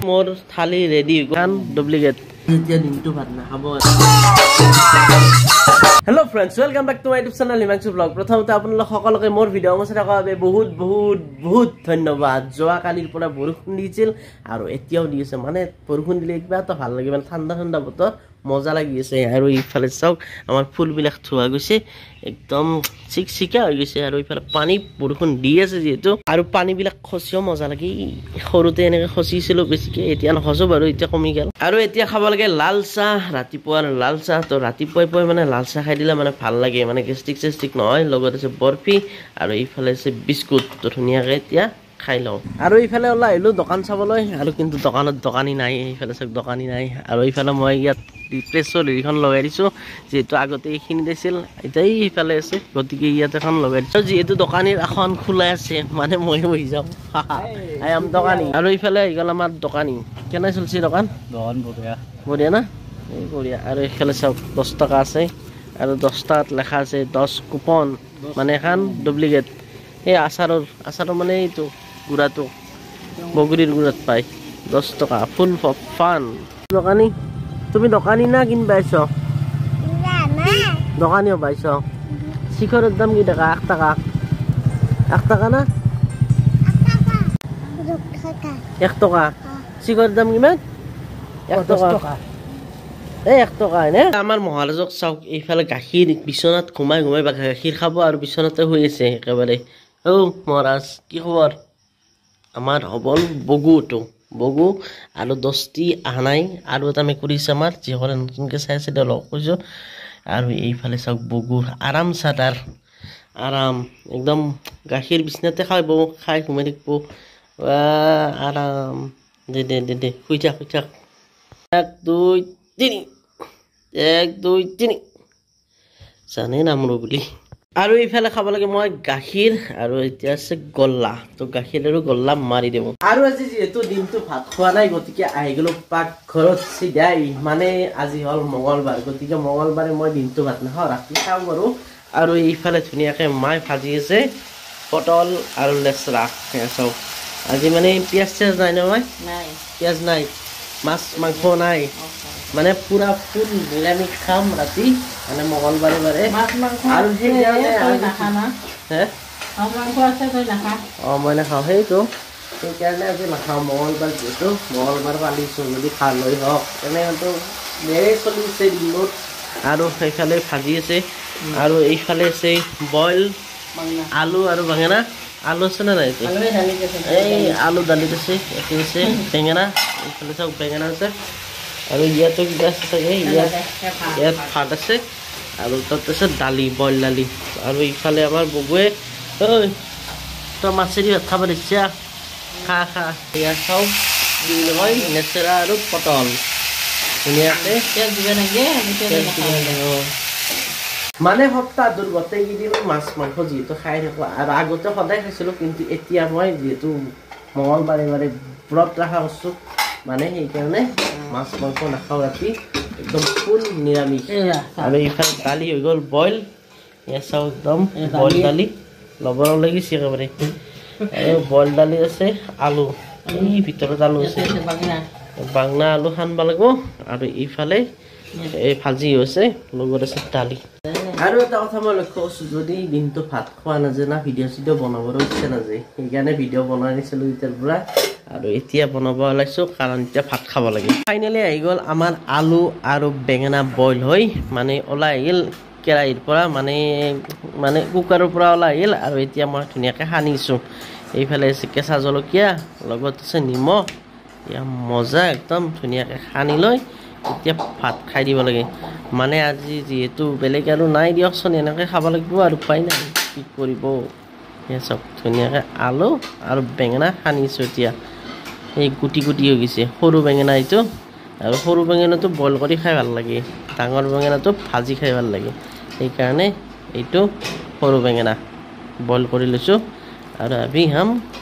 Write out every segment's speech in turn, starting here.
मोर थाली रेडी गान डुप्लिकेट এতিয়া দিনটো ভাত নাখাব hello friends welcome back to my YouTube channel Himanshu blog प्रथमতে আপোনালোক সকলোকে মোৰ ভিডিও চাই থকাৰ বাবে বহুত বহুত বহুত ধন্যবাদ যোৱা কালিৰ পৰা বৰষুণ দিছিল আৰু এতিয়াও দি আছে মানে বৰষুণ দিলে কিবা এটা ভাল লাগে মানে ঠাণ্ডা ঠাণ্ডা বতৰ মজা লাগি আছে আৰু ইফালে চাওক আমাৰ ফুলবিলাক থোৱা গৈছে একদম চিকচিকা হৈ গৈছে আৰু ইফালে পানী বৰষুণ দি আছে যেটো আৰু পানীবিলাক খচিও মজা লাগে সৰুতে এনেকৈ খচিছিল বেছিকে এতিয়া নখচো বাৰু এতিয়া কমি গেল আৰু এতিয়া খাব লাগে লাল চাহ ৰাতিপুৱাৰ লাল চাহ তো ৰাতিপুৱাই মানে লাল চাহ খাই দিলে মানে ভাল লাগে মানে গেষ্টিক নহয় লগত আছে বৰফি আৰু ইফালে আছে বিস্কুট তো ধুনিয়াকৈ এতিয়া খাই লও আৰু ইফালে ওলাইলো দোকান চাবলৈ আৰু কিন্তু দোকানত দোকানী নাই ইফালে সব দোকানী নাই আৰু ইফালে মই ইয়াত প্ৰেছৰ এখন লগাই দিছো যেটো আগতে এইখিনি দিছিল এটাই ইফালে আছে গতিকে ইয়াত এখন লগাই দিছো যেটো দোকানীৰ এখন খোলা আছে মানে মই বহি যাম আই এম দোকানী আৰু ইফালে ইগল আমাৰ দোকানী কেনে চলছি দোকান বঢ়িয়া না এই বঢ়িয়া আৰু ইফালে সব 10 টাকা আছে আৰু 10 টাকাত লেখা আছে 10 কুপন মানে এখন ডুপ্লিকেট এই আচাৰৰ মানে এইটো গুড়াটো বগৰীৰ গুড়াত পাই 10 টাকা ফুল ফৰ ফান দোকানী তুমি দোকানী না কিন বাইছো না দোকানীও বাইছো শিখৰৰ দাম কি টাকা 1 টাকা 1 টাকা না 1 টাকা শিখৰৰ দাম কিমান 1 টাকা এই 1 টাকা নে আমাৰ মহাৰাজক চাওক এইফালে গাখীৰ বিছনাত ঘুমাই গাখীৰ খাব আৰু বিছনাতে শুই আছে একেবাৰে ও মহাৰাজ কি খবৰ আমাৰ হবল বগু আৰু 10টি আনাই আৰু এটা মেকুৰিছে আমাৰ যিহৰে নতুনকৈ চাই আছে লগ কৈছো আৰু এইফালে চাওক বগুৰ আৰাম সাদাৰ আৰাম একদম গাখীৰ বিছনাতে খাইব খাই ঘুমাই থাকিব আৰাম দে শুই থাক 1 2 3 1 2 3 জানে নামৰো বুলি আৰু ইফালে খাব লাগে মই গাখীৰ আৰু এতিয়া আছে গল্লা তো গাখীৰ আৰু গল্লা মাৰি দেব আৰু আজি যেহেতু দিনটো ভাত খোৱা নাই গতিকে আহি গলো পাক ঘৰত সিধাই মানে আজি হল মঙ্গলবাৰ গতিকে মঙ্গলবাৰে মই দিনটো ভাত নাখাওঁ ৰাতি খাওঁ বাৰু আৰু ইফালে ধুনীয়াকৈ মাই ভাজি আছে পটল আৰু লেচৰা চাও আজি মানে পিয়াজ নাই নহয় নাই পিয়াজ নাই মাছ মাংস নাই মানে পুরা ফুল নিরামিষ খাম রাতি মানে মঙ্গলবারে মাছ মাংস আর সেই না খানা হ্যাঁ মাছ মাংস আছে কই না খা মই না খাও হেইতো সেই কাৰণে আজি নাখাও মঙ্গলবাৰ যেটো মঙ্গলবাৰ পালিছো যদি খা লৈ হওক এনেতো মেৰে চলিছে দিনত আৰু সেইফালে ভাজি আছে আৰু এইফালে আছে বইল আলু আৰু বেঙেনা আলু আছে না নাই এই আলু দালি আছে এটি আছে বেঙেনা এইফালে সব বেঙেনা আছে আৰু ইয়াতো কিবা আছে চাগে ইয়াত ভাত আছে আৰু তাত আছে দালি বইল দালি আৰু ইফালে আমাৰ বগুৱে ঐ তো মাছেদি ভাত খাব দিছা খা ইয়াত চাও দি লয় লেচেৰা আৰু পটল ধুনীয়াকৈ তেল দিব লাগে মানে সপ্তাহ দুৰ্গতে কিদিন মাছ মাংস যিহেতু খাই থাকো আৰু আগতে সদায় খাইছিলোঁ কিন্তু এতিয়া মই যিহেতু মঙ্গলবাৰে ব্ৰত ৰখা কৰিছোঁ মানে সেইকাৰণে মাছ মাংস নাখাওঁ ৰাতি একদম ফুল নিৰামিষ আৰু ইফালে দালি হৈ গ'ল বইল ইয়াত চাওঁ একদম বইল দালি লবৰ লাগিছে একেবাৰে আৰু বইল দালি আছে আলু এই ভিতৰত আলু আছে বাংনা আলু সানিব লাগিব আৰু ইফালে এই ভাজি হৈছে লগত আছে দালি আৰু এটা কথা মই লক্ষ্য কৰিছোঁ যদি দিনটো ভাত খোৱা নাযায় না ভিডিঅ' বনাবৰ ইচ্ছা নাযায় সেইকাৰণে ভিডিঅ' বনাই নিছিলোঁ এতিয়াৰ পৰা আৰু এতিয়া বনাব ওলাইছোঁ কাৰণ এতিয়া ভাত খাব লাগে ফাইনেলি আহি গ'ল আমাৰ আলু আৰু বেঙেনা বইল হৈ মানে ওলাই আহিল কেৰাহীৰ পৰা মানে কুকাৰৰ পৰা ওলাই আহিল আৰু এতিয়া মই ধুনীয়াকৈ সানিছোঁ এইফালে আছে কেঁচা জলকীয়া লগত আছে নিমখ এয়া মজা একদম ধুনীয়াকৈ সানি লৈ এতিয়া ভাত খাই দিব লাগে মানে আজি যিহেতু বেলেগ আৰু নাই দিয়কচোন এনেকৈ খাব লাগিব আৰু উপায় নাই কি কৰিব এয়া চব ধুনীয়াকৈ আলু আৰু বেঙেনা সানিছোঁ এতিয়া এই গুটি হৈ গৈছে সৰু বেঙেনা এইটো আৰু সৰু বেঙেনাটো বইল কৰি খাই ভাল লাগে ডাঙৰ বেঙেনাটো ভাজি খাই ভাল লাগে সেইকাৰণে এইটো সৰু বেঙেনা বইল কৰি লৈছোঁ আৰু আমি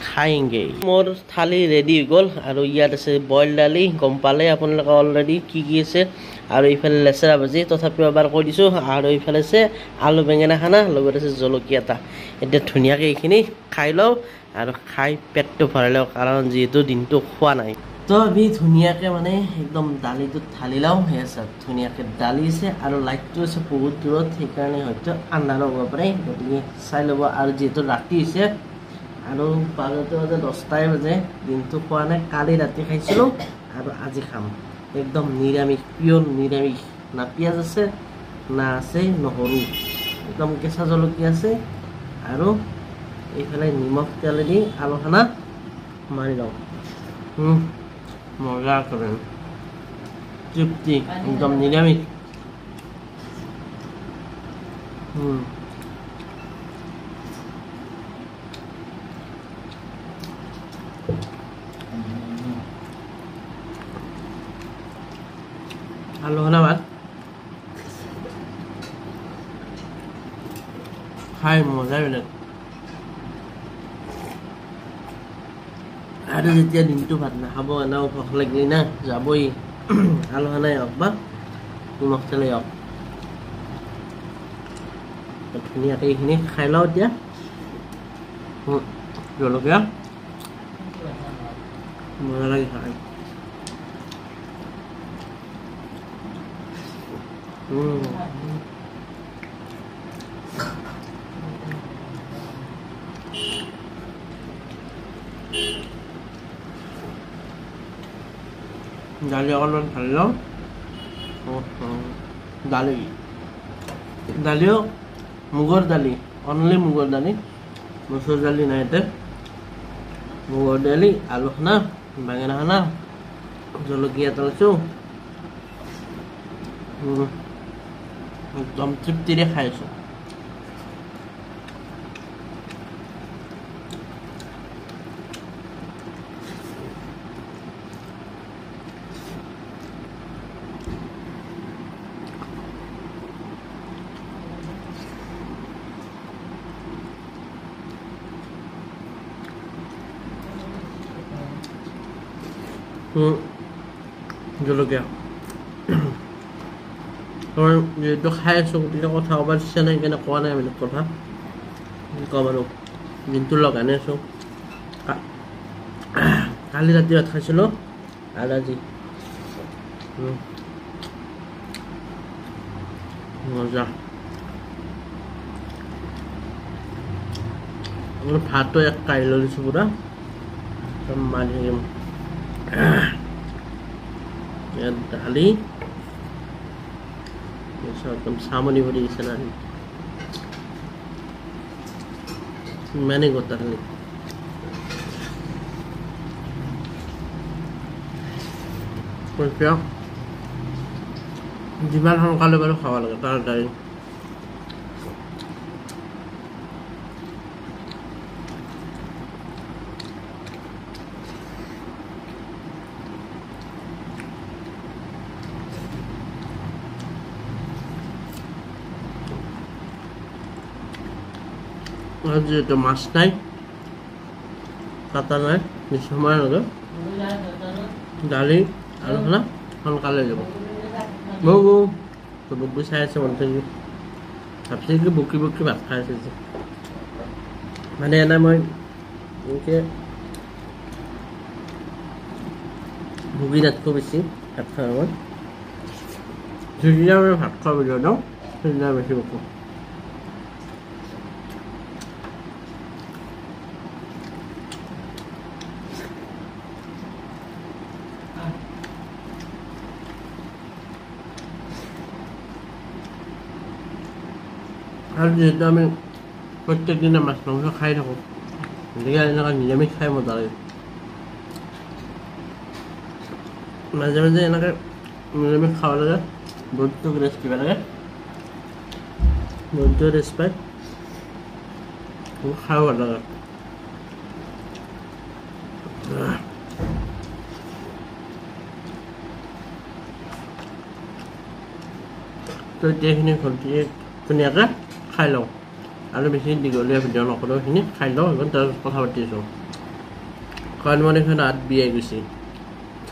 খাইংগে মোৰ থালি ৰেডি হৈ গ'ল আৰু ইয়াত আছে বইল দালি গম পালে আপোনালোকে অলৰেডি কি আছে আৰু ইফালে লেচেৰা ভাজি তথাপিও এবাৰ কৈ দিছোঁ আৰু ইফালে আছে আলু বেঙেনা খানা লগত আছে জলকীয়া এটা এতিয়া ধুনীয়াকৈ এইখিনি খাই লওঁ আৰু খাই পেটটো ভৰাই লওঁ কাৰণ যিহেতু দিনটো খোৱা নাই তো আমি ধুনীয়াকৈ মানে একদম দালিটো ঢালি লওঁ সেই আছে ধুনীয়াকৈ দালি আছে আৰু লাইটটো আছে বহুত দূৰত সেইকাৰণে হয়তো আন্ধাৰ হ'ব পাৰে গতিকে চাই ল'ব আৰু যিহেতু ৰাতি হৈছে আৰু বাজতে 10টাই বাজে দিনটো খোৱা নাই কালি ৰাতি খাইছিলোঁ আৰু আজি খাম একদম নিৰামিষ পিয়ৰ নিৰামিষ না পিঁয়াজ আছে না আছে নহৰু একদম কেঁচা জলকীয়া আছে আৰু এইফালে নিমখ তেল দি আলুখানা মাৰি লওঁ মজা কৰে তৃপ্তি একদম নিৰামিষ আলু খানা ভাত খাই মজাই বেলেগ আৰু যেতিয়া দিনটো ভাত নাখাব এনেও ভোক লাগিলে না যাবই আলু খানাই হওক বা নিমখ তেলেই হওক ধুনীয়াকৈ এইখিনি খাই লওঁ এতিয়া জলকীয়া মজা লাগে খাই দালি অকণমান ঢালি লওঁ দালিও মুগৰ দালি অনলি মুগৰ দালি মচুৰ দালি নাই ইয়াতে মুগৰ দালি আলু খানা বেঙেনা খানা জলকীয়া তলাইছোঁ একদম তৃপ্তিৰে খাই আছোঁ জলকীয়া মই যেহেতু খাই আছোঁ গতিকে কথা ক'ব ইচ্ছা নাই সেইকাৰণে কোৱা নাই বেলেগ কথা ক'ম আৰু দিনটো লগাই আছোঁ কালি ৰাতি ভাত খাইছিলোঁ আৰু আজি মজা ভাতটো এক কাঢ়ি লৈ লৈছোঁ পুৰা মাৰি থাকিম দালি একদম চামনি ভৰি দিছে না ইমানেই গোটা দালি যিমান সোনকালে বাৰু খাব লাগে তাড়াতাড়ি যেহেতু মাছ নাই কাটা নাই বেছি সময় লাগে দালি আলু খানা সোনকালে যাব বৌ বুক চাই আছে মন থাকি ভাবছি কি বকি বকি ভাত খাই আছে মানে এনে মই এনেকৈ ভুগি নাথাকোঁ বেছি ভাত খাওঁ মই যিদিনা মই ভাত খোৱা ভিডিঅ' দিওঁ সেইদিনা বেছি বকোঁ আৰু যেহেতু আমি প্ৰত্যেক দিনে মাছ মাংস খাই থাকোঁ গতিকে এনেকুৱা নিৰামিষ খাই মজা লাগে মাজে মাজে এনেকৈ নিৰামিষ খাব লাগে বডিটোক ৰেষ্ট দিব লাগে বডিটোৱে ৰেষ্ট পায় খাব ভাল লাগে তো এতিয়া এইখিনি ধুনীয়াকৈ খাই লওঁ আৰু বেছি দীঘলীয়া ভিডিঅ' নকৰোঁ এইখিনি খাই লওঁ এখন তাৰপিছত কথা পাতি আছোঁ কাৰণ মানে এখন হাত বিয়াই গৈছে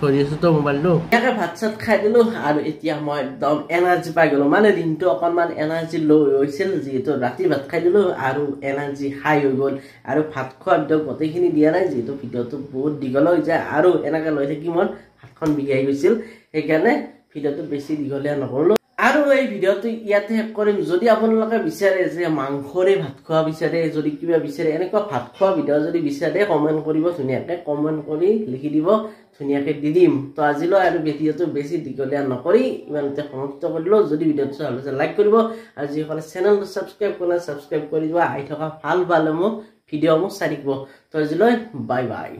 ধৰি আছো তো মোবাইলটো ইয়াকে ভাত চাত খাই দিলো আৰু এতিয়া মই একদম এনাৰ্জি পাই গলো মানে দিনটো অকনমান এনাৰ্জি লো হৈছিল যেহেতু ৰাতি ভাত খাই দিলো আৰু এনাৰ্জি হাই হৈ গল আৰু ভাত খোৱা ভিডিঅ গোটেইখিনি দিয়া নাই যেহেতু ভিডিঅটো বহুত দীঘল হৈ যায় আৰু এনেকৈ লৈ থাকি মোৰ হাতখন বিগাই গৈছিল সেইকাৰণে ভিডিঅটো বেছি দীঘলীয়া নকৰিলো আৰু এই ভিডিঅটো ইয়াতে শেষ কৰিম যদি আপোনালোকে বিচাৰে যে মাংসৰে ভাত খোৱা বিচাৰে যদি কিবা বিচাৰে এনেকুৱা ভাত খোৱা ভিডিঅ যদি বিচাৰে কমেন্ট কৰিব ধুনীয়াকৈ কমেন্ট কৰি লিখি দিব ধুনীয়াকৈ দি দিম তো আজিলৈ আৰু ভিডিঅটো বেছি দীঘলীয়া নকৰি ইমানতে সমাপ্ত কৰিলো যদি ভিডিঅটো ভাল হৈছে লাইক কৰিব আৰু যিসকলে চেনেলটো সাবস্ক্ৰাইব কৰা সাবস্ক্ৰাইব কৰি দিব আহি থকা ভাল মোক ভিডিঅ' মোক চাই থাকিব তো আজিলৈ বাই বাই